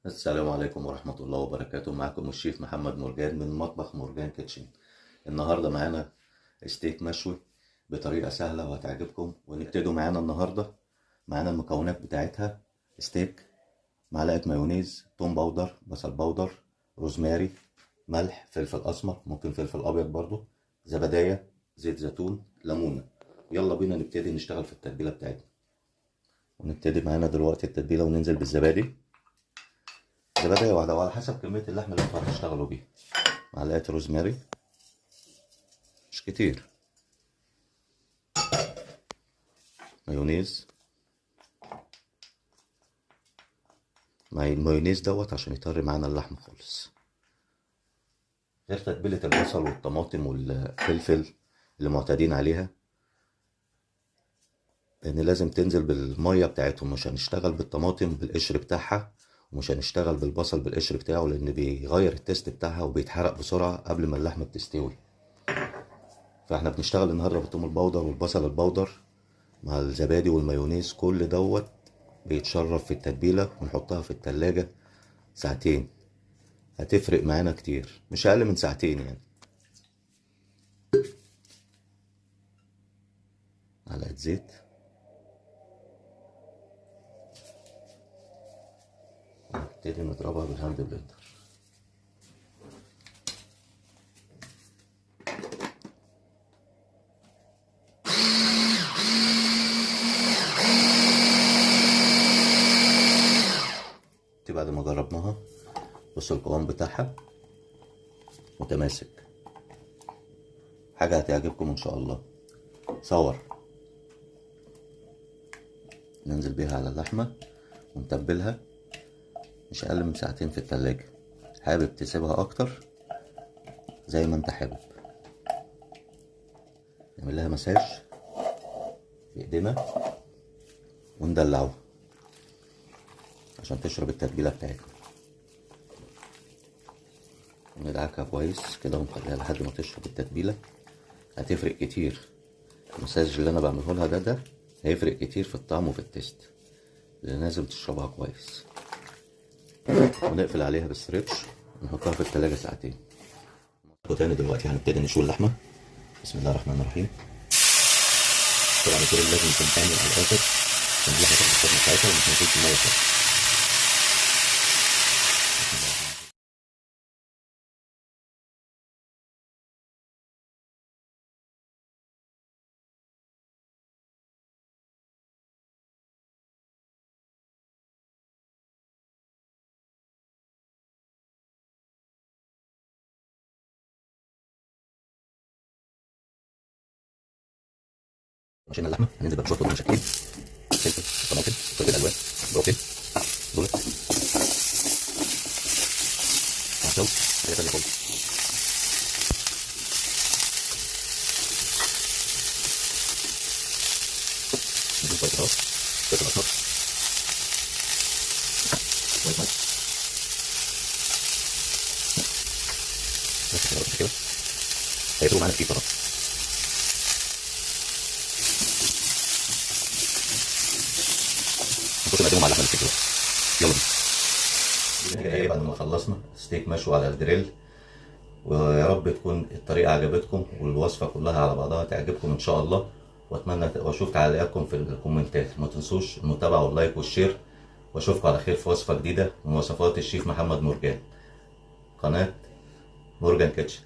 السلام عليكم ورحمة الله وبركاته. معكم الشيف محمد مرجان من مطبخ مرجان كيتشن. النهاردة معانا ستيك مشوي بطريقة سهلة وهتعجبكم، ونبتدوا معانا النهاردة. معانا المكونات بتاعتها: ستيك، معلقة مايونيز، توم باودر، بصل باودر، روزماري، ملح، فلفل أسمر، ممكن فلفل أبيض برضو، زبداية، زيت زيتون، ليمونة. يلا بينا نبتدي نشتغل في التتبيلة بتاعتنا. ونبتدي معانا دلوقتي التتبيلة وننزل بالزبادي. زبادي واحدة وعلى حسب كمية اللحمة اللي انتوا هتشتغلوا بيها. معلقة روزماري مش كتير، مايونيز. مع المايونيز دوت عشان يطري معانا اللحمة خالص، غير تتبيلة البصل والطماطم والفلفل اللي معتادين عليها، لأن لازم تنزل بالمية بتاعتهم. مش هنشتغل بالطماطم بالقشر بتاعها، ومش هنشتغل بالبصل بالقشر بتاعه، لأن بيغير التيست بتاعها وبيتحرق بسرعة قبل ما اللحمة بتستوي. فاحنا بنشتغل النهاردة بالثوم البودر والبصل البودر مع الزبادي والمايونيز. كل دوت بيتشرب في التتبيلة ونحطها في التلاجة ساعتين. هتفرق معانا كتير، مش أقل من ساعتين يعني. معلقة زيت، ونبتدي نضربها بالهاند بلندر. بعد ما جربناها بص القوام بتاعها متماسك، حاجة هتعجبكم ان شاء الله. صور. ننزل بيها على اللحمة ونتبلها مش اقل من ساعتين في التلاجة. حابب تسيبها اكتر زي ما انت حابب. نعمل لها مساج بايدينا وندلعوها عشان تشرب التتبيلة بتاعتنا. وندعكها كويس كده ونخليها لحد ما تشرب التتبيلة. هتفرق كتير. المساج اللي انا بعمله لها ده هيفرق كتير في الطعم وفي التيست، لان لازم تشربها كويس. ونقفل عليها بالستريتش ونحطها في التلاجة ساعتين. وتاني دلوقتي هنبتدي نشوي اللحمة. بسم الله الرحمن الرحيم. طبعا الكل لازم يكون كامل على الاخر عشان اللحمة تاخد الصدمة بتاعتها وما تنزلش المية خالص. عشان اللحمة هننزل بقى بشوية خضار مشكلين، فلفل، طماطم، فلفل الوان، بروكلي، دولت، عسل، حاجة تانية خالص. نجيب شوية بهارات، فلفل أسمر، شوية ملح، بس كده كده هيفرقوا معانا كتير طبعا. نحط نقدمهم على اللحمة اللي دلوقتي. يلا بينا. دي بعد ما خلصنا ستيك مشوي على الجريل. ويا رب تكون الطريقة عجبتكم والوصفة كلها على بعضها تعجبكم ان شاء الله. واتمنى واشوف تعليقاتكم في الكومنتات. ما تنسوش المتابعة واللايك والشير. واشوفكم على خير في وصفة جديدة من وصفات الشيف محمد مرجان، قناة مرجان كيتشن.